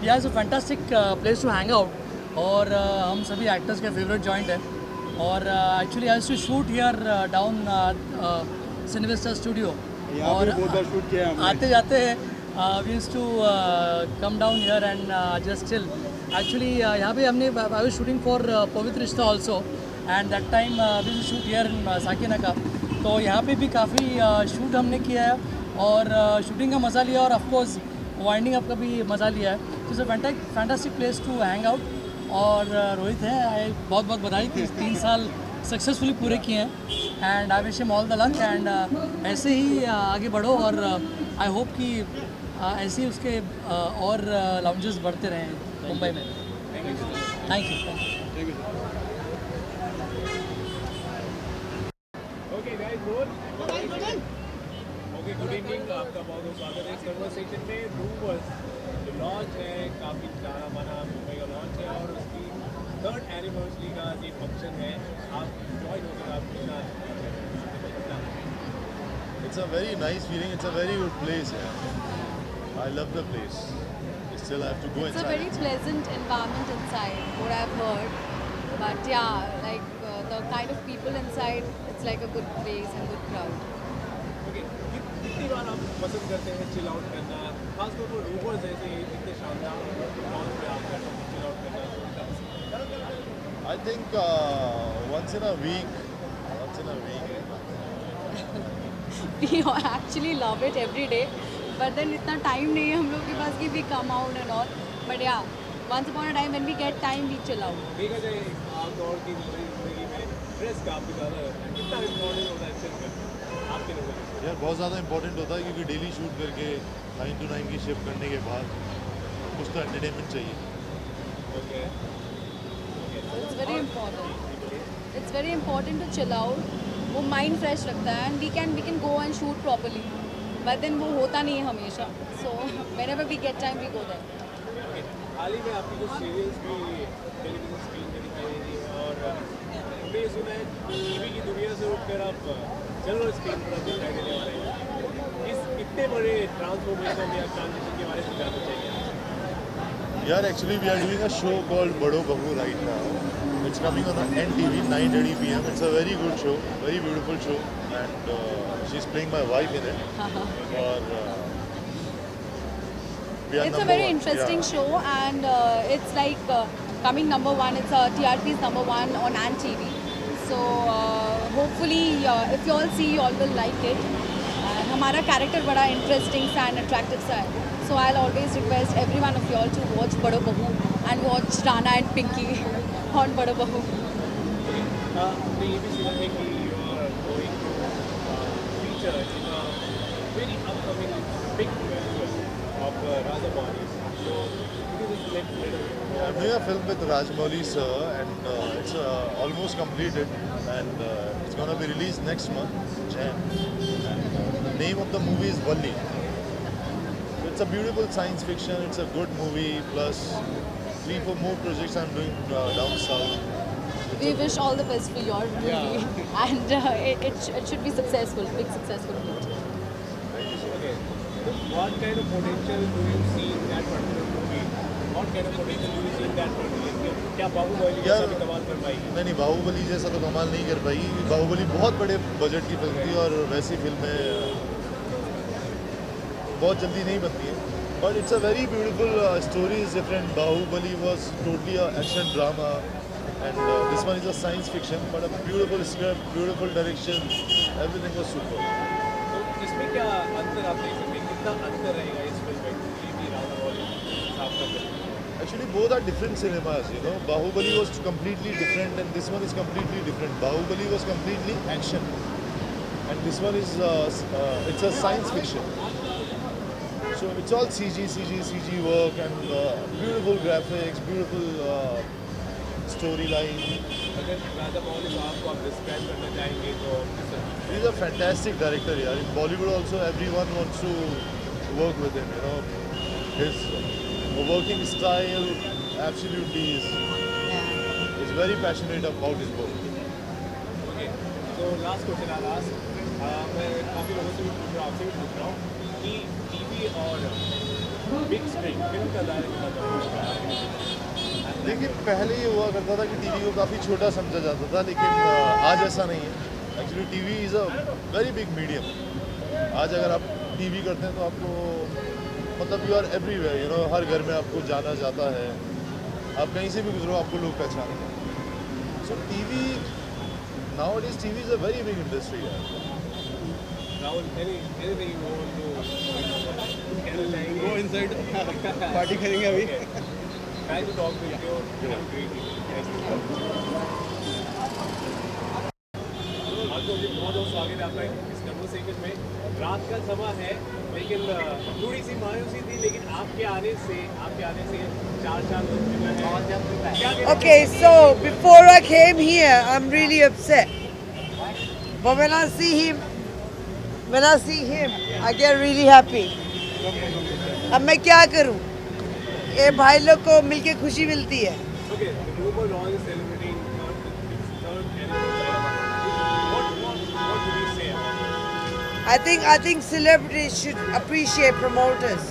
Yeah, it's a fantastic place to hang out. और हम सभी एक्टर्स के फेवरेट जॉइंट है. और actually I to shoot here down Cinevista studio. और शूट किया हमने. आते जाते we used to come down here and just chill. Actually यहाँ पे हमने I was shooting for Pavitra Rishta also and that time we shoot here in Sakinaka. तो यहाँ पे भी काफ़ी शूट हमने किया है और शूटिंग का मज़ा लिया और ऑफकोर्स वाइंडिंग अप का भी मज़ा लिया है. It's a fantastic place to hang out. और रोहित है, बहुत बहुत बधाई कि 3 साल सक्सेसफुली पूरे किए हैं and I wish him all the luck. And ऐसे ही आगे बढ़ो और आई होप कि ऐसे ही उसके और लाउंजेस बढ़ते रहें मुंबई में. Thank you. ओके गाइस, बोल. Okay, good evening. आपका बहुत बहुत स्वागत है इस कन्वर्सेशन में. रूमर्स जो लॉन्च है, काफ़ी जाना माना मुंबई का लॉन्च है और उसकी 3rd एनिवर्सरी का ये फंक्शन है. आप ज्वाइन होकर आप कितना. It's a very nice feeling. It's a very good place. Yeah. I love the place. Still, I have to go It's a inside. very pleasant environment inside, what I've heard. But yeah, like the kind of people inside, it's like a good place and good crowd. Okay, कितनी बार आप पसंद करते हैं chill out करना, खासतौर पर rumours जैसे इतने शानदार लॉन्च में आप करते हैं चिल आउट करना. I think once in a week. Once in a week. We actually love it every day. But then इतना time नहीं है हम लोग के पास कि we come out and all. But yeah, once upon a time when we get time, we chill out. देखा जाए आमतौर की जिंदगी में ड्रेस काफ़ी ज़्यादा कितना इम्पोर्टेंट होता है चिल करना आपके नज़र से. यार बहुत ज़्यादा इंपॉर्टेंट होता है क्योंकि डेली शूट करके 9 to 9 की शिफ्ट करने के बाद कुछ तो एंटरटेनमेंट चाहिए. Okay. So it's very important. It's very important to chill out. वो माइंड फ्रेश रखता है and we can go and shoot properly. But then वो होता नहीं है हमेशा. So whenever we get time we go there. हाल ही में आपकी कुछ सीरियल्स भी टेलीविजन स्क्रीन पर दिखाई दी और हमने ये सुना है टीवी की दुनिया से उठकर आप सिल्वर स्क्रीन पर दिखाई देने वाले हैं. इस इतने बड़े ट्रांसफॉर्मेशन या ट्रांजिशन के बारे में जानना चाहिए. यार actually we are doing a show called Bado Bahu right now. It's coming on NTV 9:30 p.m. It's a very good show, very beautiful show, and she's playing my wife in it. और we are It's a number very one. interesting Yeah. show and it's like coming number one. It's TRP is number one on Ant TV. So hopefully if you all see, you all will like it. And हमारा character बड़ा interesting सा and attractive सा है. So I'll always request every one of you all to watch Bado Bahu and watch Rana and Pinky on Bado Bahu. हमने ये भी सुना है कि you are going to feature in a very upcoming big festival of Rajamouli. So could you just let Yeah, I'm doing a film with Rajamouli sir, and it's almost completed, and it's gonna be released next month, Jan. And the name of the movie is Valli. It's a beautiful science fiction. It's a good movie. Plus 3-4 more projects I'm doing down south. We wish all the best for your movie and it should be successful, big successful hit. Okay. So what kind of potential do you see in that particular movie? What kind of potential do you see in that particular film? क्या बाहुबली जैसा भी कमाल कर पाएगी? नहीं, बाहुबली जैसा तो कमाल नहीं कर पाई. बाहुबली बहुत बड़े बजट की फिल्म थी और वैसी फिल्में बहुत जल्दी नहीं बनती है. But it's a very beautiful story is different. Bahubali was totally a action drama, and this one is a science fiction, but a beautiful script, beautiful direction, everything was super. तो इसमें क्या अंतर आप देख सकते हैं? कितना अंतर रहेगा इस फिल्म में? टीवी राजामौली साफ कर सकते हैं. Actually, both are different cinemas, you know. Bahubali was completely different, and this one is completely different. Bahubali was completely action, and this one is it's a science fiction. So it's all CG work and beautiful graphics, beautiful storyline. अगर राजामौली साहब को आप describe करना चाहेंगे तो किस तरह? He's a fantastic director, yeah. In Bollywood also, everyone wants to work with him, you know. His working style absolutely is very passionate about his work. Okay, तो लास्ट क्वेश्चन आ मैं काफ़ी लोगों से भी पूछ रहा हूँ, आपसे भी पूछ रहा हूँ कि टीवी और बिग स्क्रीन फिल्म का दायरा कितना बड़ा है? देखिए पहले ये हुआ करता था कि टीवी को काफ़ी छोटा समझा जाता था, लेकिन आज ऐसा नहीं है. Actually TV is a very big medium. आज अगर आप टीवी करते हैं तो आपको मतलब you are everywhere, you know, हर घर में आपको जाना जाता है. आप कहीं से भी गुजरो आपको लोग पहचानेंगे. So TV nowadays TV is a very big industry. Rahul, anything you want to कहना चाहेंगे? Go inside. पार्टी करेंगे अभी. Try to talk with you. Have a great evening. आपको जी बहुत बहुत स्वागत है आपका इस कन्वर्सेशन में. रात का समय है लेकिन थोड़ी सी मायूसी थी, लेकिन आपके आने से 4 बज चुका है. क्या कहना Okay, so before I came here, I'm really upset. But when I see him, I get really happy. अब मैं क्या करूं? ये भाई लोग को मिलके खुशी मिलती है. Okay, the Global Launch is celebrating its third anniversary. What would you say about it? I think celebrities should appreciate promoters.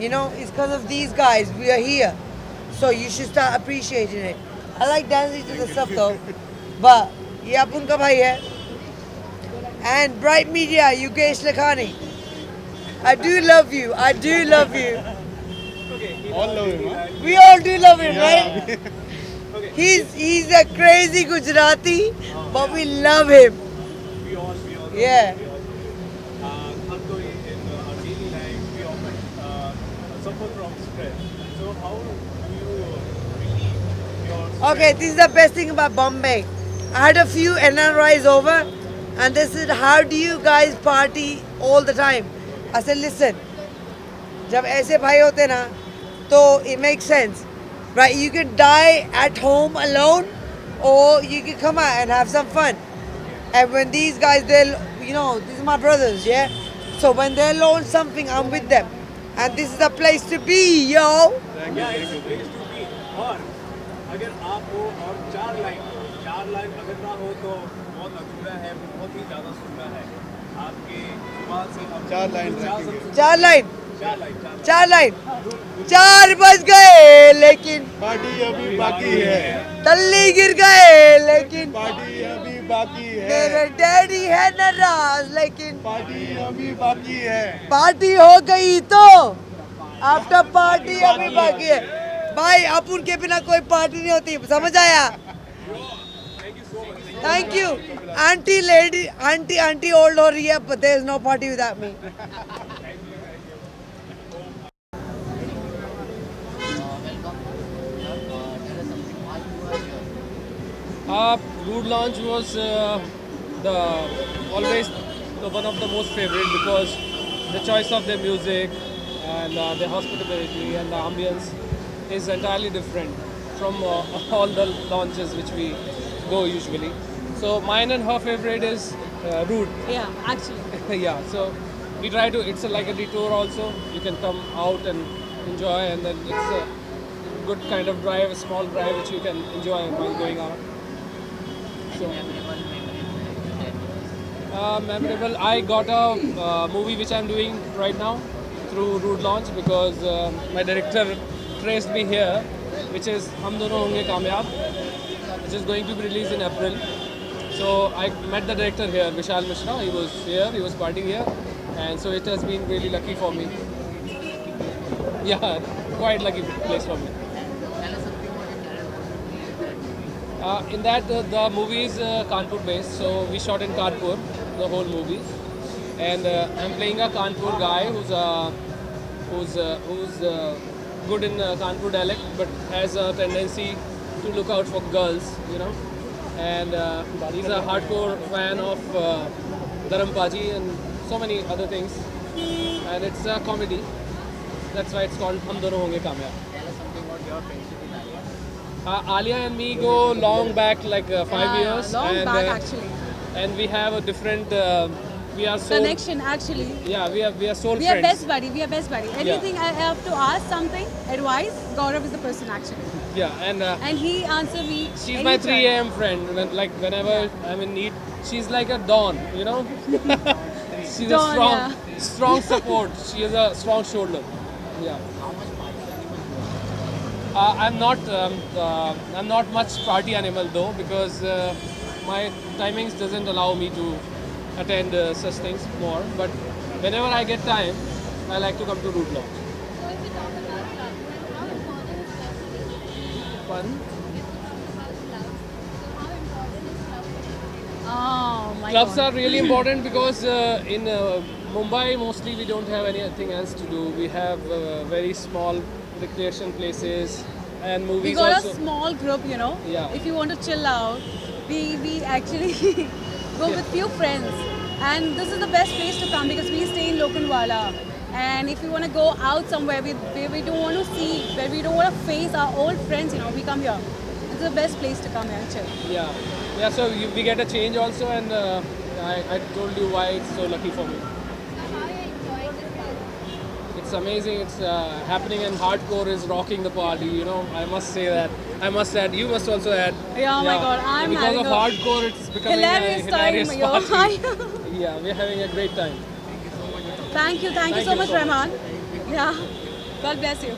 You know, it's because of these guys we are here. So you should start appreciating it. I like dancing to the stuff though. But ये आप उनका भाई है. And Bright Media, Yogesh Lakhani. I do love you. I do love you. Okay, All love him, huh? We all do love him, right? okay. He's a crazy Gujarati, but we love him. We all. Yeah. हम तो in our daily life we often suffer from stress. So how do you relieve your stress? Okay, this is the best thing about Bombay. I had a few NRIs over, and they said, "How do you guys party all the time?" I said, "Listen, जब ऐसे भाई होते ना, तो it makes sense, right? You can die at home alone, or you can come out and have some fun. And when these guys, they'll, you know, these are my brothers, yeah. So when they launch something, I'm with them, and this is the place to be, yo." Yeah, it's a place to be. और अगर आप हो और 4 line अगर ना हो तो बहुत अधूरा है, बहुत ही ज़्यादा सुंदर है. आपके जुबान से हम 4 लाइन रखेंगे. 4 लाइन. 4 लाइन 4 बज गए लेकिन पार्टी अभी बाकी है. तल्ली गिर गए लेकिन पार्टी अभी बाकी मेरे है. डैडी है नाराज लेकिन पार्टी अभी बाकी है. पार्टी हो गई तो आफ्टर पार्टी अभी बाकी है. भाई अपन के बिना कोई पार्टी नहीं होती, समझ आया? Thank you. आंटी ओल्ड हो रही है, but there is no party without me. Rude Launch was always one of the most favorite because the choice of their music and the hospitality and the ambience is entirely different from all the launches which we go usually. So mine and her favorite is Rude. Yeah, actually. Yeah, so we try to. It's like a detour also. You can come out and enjoy, and then it's a good kind of drive, a small drive which you can enjoy while going out. So, memorable. I got a movie which I'm doing right now through Rude Launch because my director traced me here, which is Hum Dono Honge Kamyab, which is going to be released in April. So I met the director here, Vishal Mishra. He was here, he was partying here, and so it has been really lucky for me. Yeah, quite lucky place for me. In that the movie is Kanpur based, so we shot in Kanpur, the whole movie, and I'm playing a Kanpur guy who's good in Kanpur dialect, but has a tendency to look out for girls, you know, and he's a hardcore fan of Dharampaji and so many other things, and it's a comedy. That's why it's called Hum Dono Honge Kamyab. Alia and me go long back, like 5 years. Long and, back actually. And we have a different. We are soul. Connection actually. Yeah, we are soul We are friends. best buddy. We are best buddy. Anything I have to ask something, advice, Gaurav is the person actually. Yeah, and And he answer me. she's my 3 a.m. friend. Whenever I'm in need, she's like a dawn. You know. She's Dawn, a strong support. She has a strong shoulder. Yeah. I'm not much party animal though, because my timings doesn't allow me to attend such things more. But whenever I get time, I like to come to Root Lounge. Fun. Oh my Clubs God. are really important because in Mumbai mostly we don't have anything else to do. We have very small recreation places and We movies got also. a small group, you know. Yeah. If you want to chill out, we actually go with few friends, and this is the best place to come because we stay in Lokhandwala. And if you want to go out somewhere where we don't want to see, where we don't want to face our old friends, you know, we come here. It's the best place to come here and chill. Yeah, yeah. So we get a change also, and I told you why it's so lucky for me. It's amazing. It's happening, and hardcore is rocking the party. You know, I must say that. I must add. You must also add. Yeah, oh my God, I'm because having of a hardcore, it's becoming Hilarious a hilarious time, yo. party. Yeah, we're having a great time. Thank you so Thank much, you so Rahman. Yeah, God bless you.